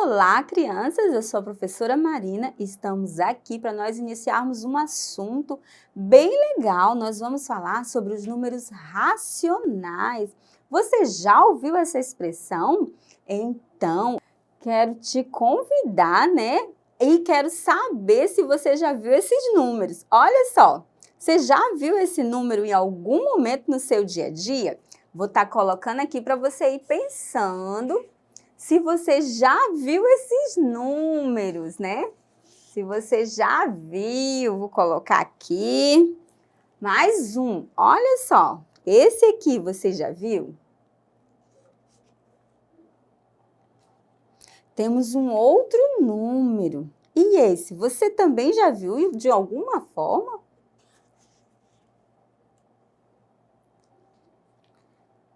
Olá, crianças! Eu sou a professora Marina e estamos aqui para nós iniciarmos um assunto bem legal. Nós vamos falar sobre os números racionais. Você já ouviu essa expressão? Então, quero te convidar, né? E quero saber se você já viu esses números. Olha só, você já viu esse número em algum momento no seu dia a dia? Vou estar colocando aqui para você ir pensando se você já viu esses números, né? Se você já viu, vou colocar aqui. Mais um, olha só. Esse aqui você já viu? Temos um outro número. E esse, você também já viu de alguma forma?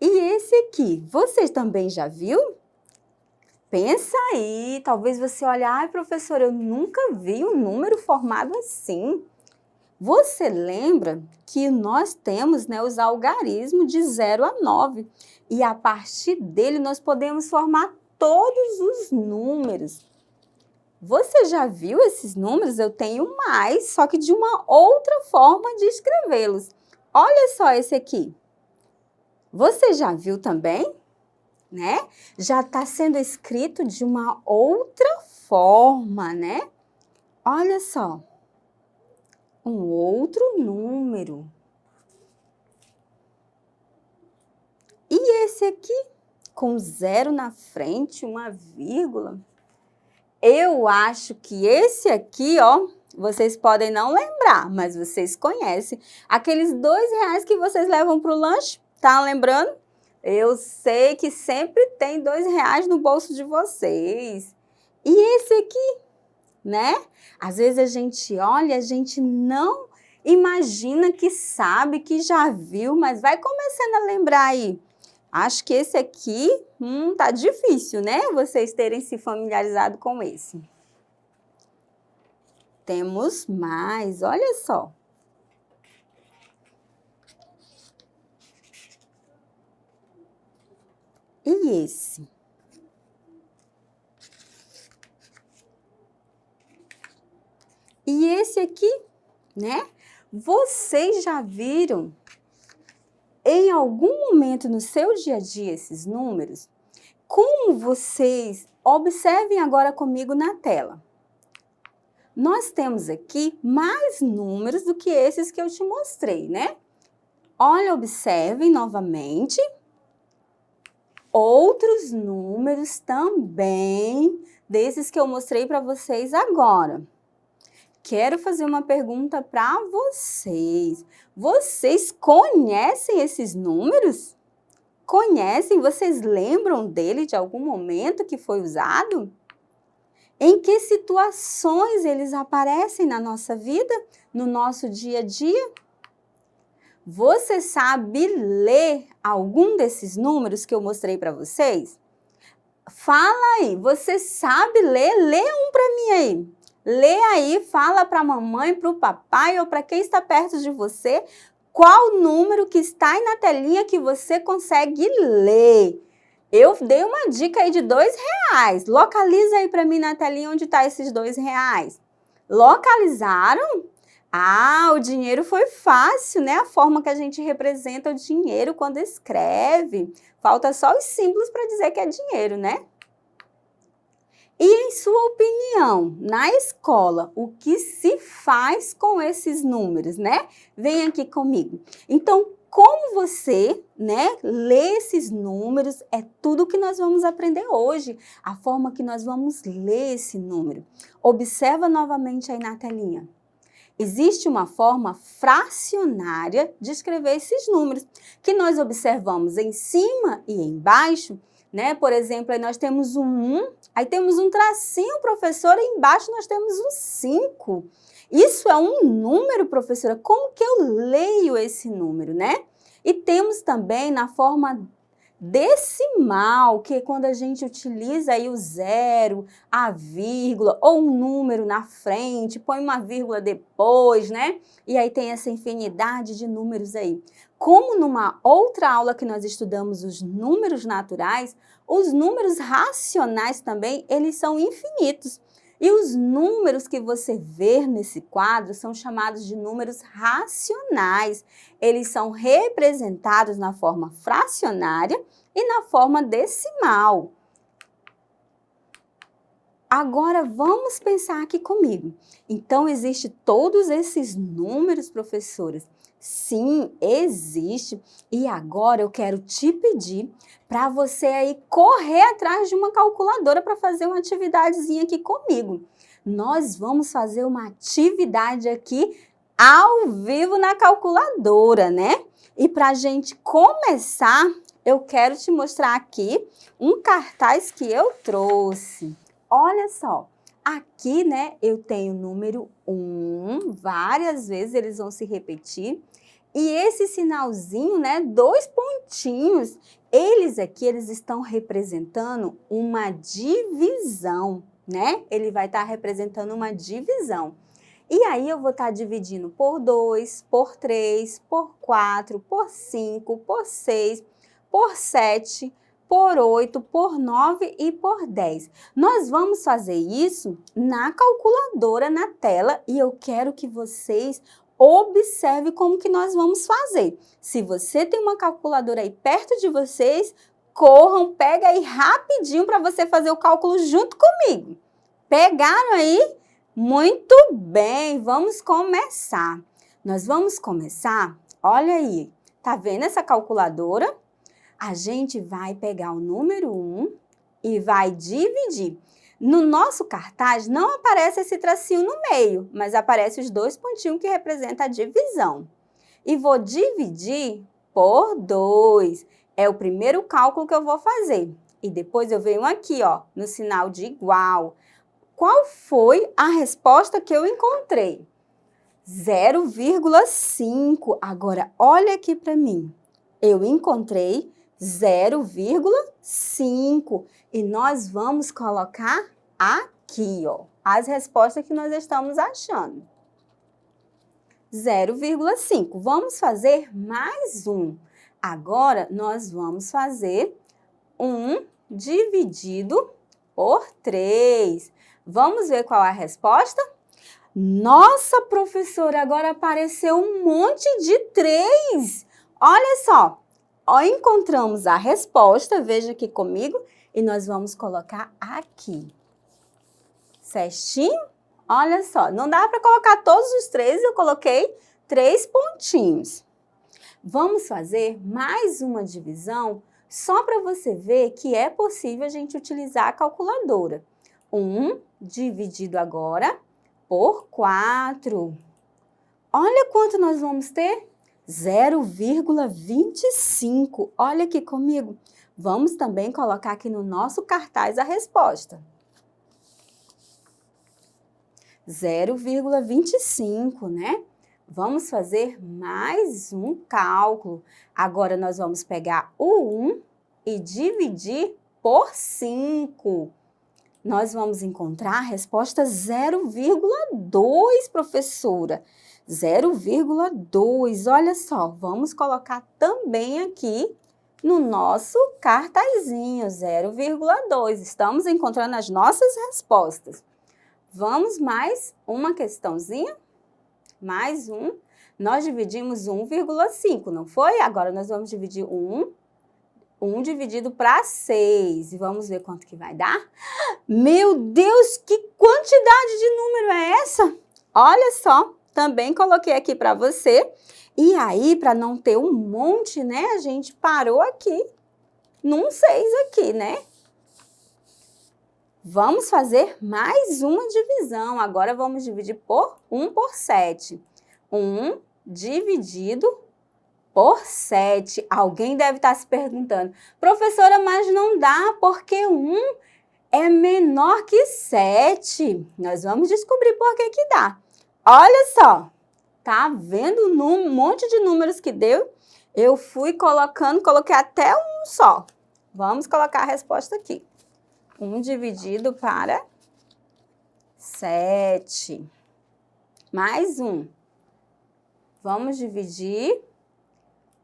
E esse aqui, você também já viu? Pensa aí, talvez você olhe, ai professora, eu nunca vi um número formado assim. Você lembra que nós temos, né, os algarismos de 0 a 9 e a partir dele nós podemos formar todos os números. Você já viu esses números? Eu tenho mais, só que de uma outra forma de escrevê-los. Olha só esse aqui. Você já viu também? Né? Já está sendo escrito de uma outra forma, né? Olha só, um outro número. E esse aqui, com 0 na frente, uma vírgula. Eu acho que esse aqui, ó, vocês podem não lembrar, mas vocês conhecem. Aqueles R$ 2 que vocês levam para o lanche, tá lembrando? Eu sei que sempre tem R$ 2 no bolso de vocês. E esse aqui, né? Às vezes a gente olha, a gente não imagina que sabe, que já viu, mas vai começando a lembrar aí. Acho que esse aqui, tá difícil, né? Vocês terem se familiarizado com esse. Temos mais, olha só. E esse? E esse aqui, né? Vocês já viram em algum momento no seu dia a dia esses números? Como vocês observem agora comigo na tela. Nós temos aqui mais números do que esses que eu te mostrei, né? Olha, observem novamente. Outros números também, desses que eu mostrei para vocês agora. Quero fazer uma pergunta para vocês. Vocês conhecem esses números? Conhecem? Vocês lembram dele de algum momento que foi usado? Em que situações eles aparecem na nossa vida, no nosso dia a dia? Você sabe ler algum desses números que eu mostrei para vocês? Fala aí, você sabe ler? Lê um para mim aí. Lê aí, fala para a mamãe, para o papai ou para quem está perto de você, qual número que está aí na telinha que você consegue ler. Eu dei uma dica aí de R$ 2. Localiza aí para mim na telinha onde está esses R$ 2. Localizaram? Ah, o dinheiro foi fácil, né? A forma que a gente representa o dinheiro quando escreve. Falta só os símbolos para dizer que é dinheiro, né? E em sua opinião, na escola, o que se faz com esses números, né? Vem aqui comigo. Então, como você, né, lê esses números, é tudo que nós vamos aprender hoje. A forma que nós vamos ler esse número. Observa novamente aí na telinha. Existe uma forma fracionária de escrever esses números, que nós observamos em cima e embaixo, né? Por exemplo, aí nós temos um 1, aí temos um tracinho, professora, e embaixo nós temos um 5. Isso é um número, professora, como que eu leio esse número, né? E temos também na forma Decimal, que é quando a gente utiliza aí o zero, a vírgula ou um número na frente, põe uma vírgula depois, né? E aí tem essa infinidade de números aí. Como numa outra aula que nós estudamos os números naturais, os números racionais também, eles são infinitos. E os números que você vê nesse quadro são chamados de números racionais. Eles são representados na forma fracionária e na forma decimal. Agora vamos pensar aqui comigo. Então, existe todos esses números, professoras? Sim, existe. E agora eu quero te pedir para você aí correr atrás de uma calculadora para fazer uma atividadezinha aqui comigo. Nós vamos fazer uma atividade aqui ao vivo na calculadora, né? E para a gente começar, eu quero te mostrar aqui um cartaz que eu trouxe. Olha só, aqui, né, eu tenho o número 1, várias vezes eles vão se repetir. E esse sinalzinho, né, 2 pontinhos, eles aqui, eles estão representando uma divisão, né? Ele vai estar representando uma divisão. E aí eu vou estar dividindo por 2, por 3, por 4, por 5, por 6, por 7, por 8, por 9 e por 10. Nós vamos fazer isso na calculadora na tela e eu quero que vocês observem como que nós vamos fazer. Se você tem uma calculadora aí perto de vocês, corram, pega aí rapidinho para você fazer o cálculo junto comigo. Pegaram aí? Muito bem, vamos começar. Nós vamos começar, olha aí, tá vendo essa calculadora? A gente vai pegar o número 1 e vai dividir. No nosso cartaz não aparece esse tracinho no meio, mas aparece os 2 pontinhos que representam a divisão. E vou dividir por 2. É o primeiro cálculo que eu vou fazer. E depois eu venho aqui, ó, no sinal de igual. Qual foi a resposta que eu encontrei? 0,5. Agora, olha aqui para mim. Eu encontrei 0,5 e nós vamos colocar aqui, ó, as respostas que nós estamos achando. 0,5. Vamos fazer mais um. Agora, nós vamos fazer 1 dividido por 3. Vamos ver qual é a resposta? Nossa, professora, agora apareceu um monte de 3. Olha só. Ó, encontramos a resposta, veja aqui comigo, e nós vamos colocar aqui. Certinho? Olha só, não dá para colocar todos os 3, eu coloquei 3 pontinhos. Vamos fazer mais uma divisão, só para você ver que é possível a gente utilizar a calculadora. 1 dividido agora por 4. Olha quanto nós vamos ter. 0,25. Olha aqui comigo. Vamos também colocar aqui no nosso cartaz a resposta. 0,25, né? Vamos fazer mais um cálculo. Agora nós vamos pegar o 1 e dividir por 5. Nós vamos encontrar a resposta 0,2, professora. 0,2, olha só, vamos colocar também aqui no nosso cartazinho, 0,2. Estamos encontrando as nossas respostas. Vamos mais uma questãozinha? Mais um. Nós dividimos 1,5, não foi? Agora nós vamos dividir 1 dividido para 6. E vamos ver quanto que vai dar? Meu Deus, que quantidade de número é essa? Olha só. Também coloquei aqui para você. E aí, para não ter um monte, né, a gente parou aqui, num 6 aqui, né? Vamos fazer mais uma divisão. Agora, vamos dividir por 1 por 7. 1 dividido por 7. Alguém deve estar se perguntando, professora, mas não dá, porque 1 é menor que 7. Nós vamos descobrir por que que dá. Olha só, tá vendo um monte de números que deu? Eu fui colocando, coloquei até um só. Vamos colocar a resposta aqui. 1 dividido para 7. Mais 1. Vamos dividir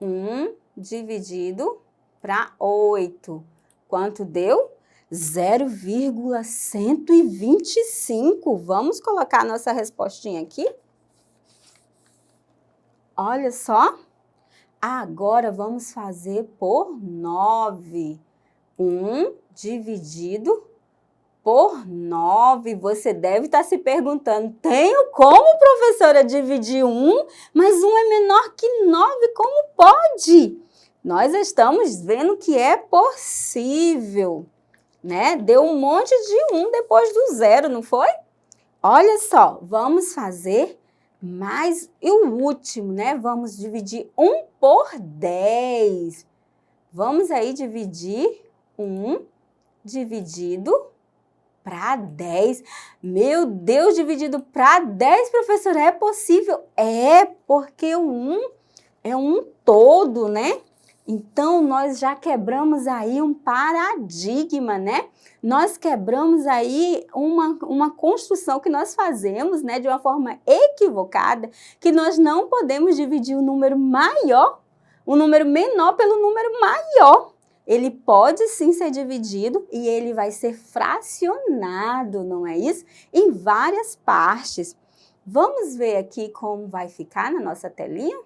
1 dividido para 8. Quanto deu? 0,125. Vamos colocar a nossa respostinha aqui? Olha só. Agora vamos fazer por 9. 1 dividido por 9. Você deve estar se perguntando, tenho como, professora, dividir 1, mas 1 é menor que 9, como pode? Nós estamos vendo que é possível, né? Deu um monte de 1 depois do 0, não foi? Olha só, vamos fazer mais e o último, né? Vamos dividir 1 por 10. Vamos aí dividir 1 dividido para 10. Meu Deus, dividido para 10, professora, é possível? É, porque o 1 é um todo, né? Então, nós já quebramos aí um paradigma, né? Nós quebramos aí uma construção que nós fazemos, né, de uma forma equivocada, que nós não podemos dividir o número maior, o número menor pelo número maior. Ele pode sim ser dividido e ele vai ser fracionado, não é isso? Em várias partes. Vamos ver aqui como vai ficar na nossa telinha?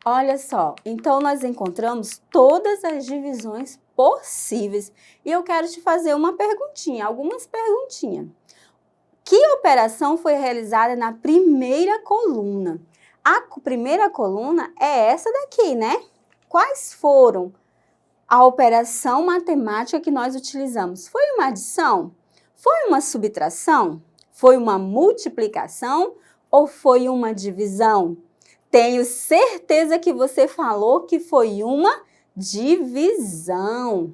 Olha só, então nós encontramos todas as divisões possíveis. E eu quero te fazer uma perguntinha, algumas perguntinhas. Que operação foi realizada na primeira coluna? A primeira coluna é essa daqui, né? Quais foram a operação matemática que nós utilizamos? Foi uma adição? Foi uma subtração? Foi uma multiplicação? Ou foi uma divisão? Tenho certeza que você falou que foi uma divisão.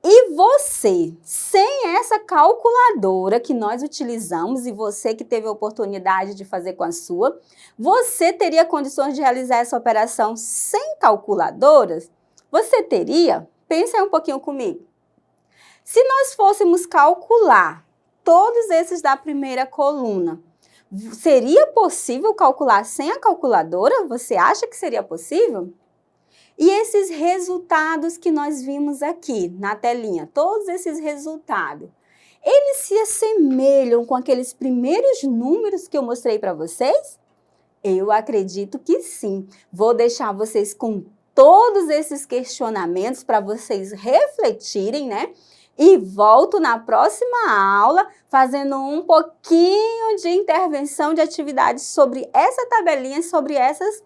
E você, sem essa calculadora que nós utilizamos, e você que teve a oportunidade de fazer com a sua, você teria condições de realizar essa operação sem calculadoras? Você teria? Pensa aí um pouquinho comigo. Se nós fôssemos calcular todos esses da primeira coluna, seria possível calcular sem a calculadora? Você acha que seria possível? E esses resultados que nós vimos aqui na telinha, todos esses resultados, eles se assemelham com aqueles primeiros números que eu mostrei para vocês? Eu acredito que sim. Vou deixar vocês com todos esses questionamentos para vocês refletirem, né? E volto na próxima aula fazendo um pouquinho de intervenção de atividades sobre essa tabelinha, sobre essas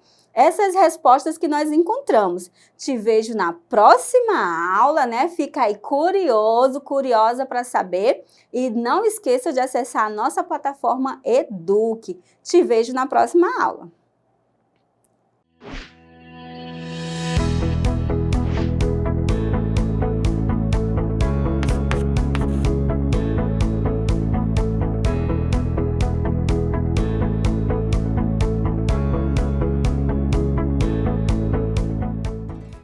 respostas que nós encontramos. Te vejo na próxima aula, né? Fica aí curioso, curiosa para saber. E não esqueça de acessar a nossa plataforma Eduque. Te vejo na próxima aula.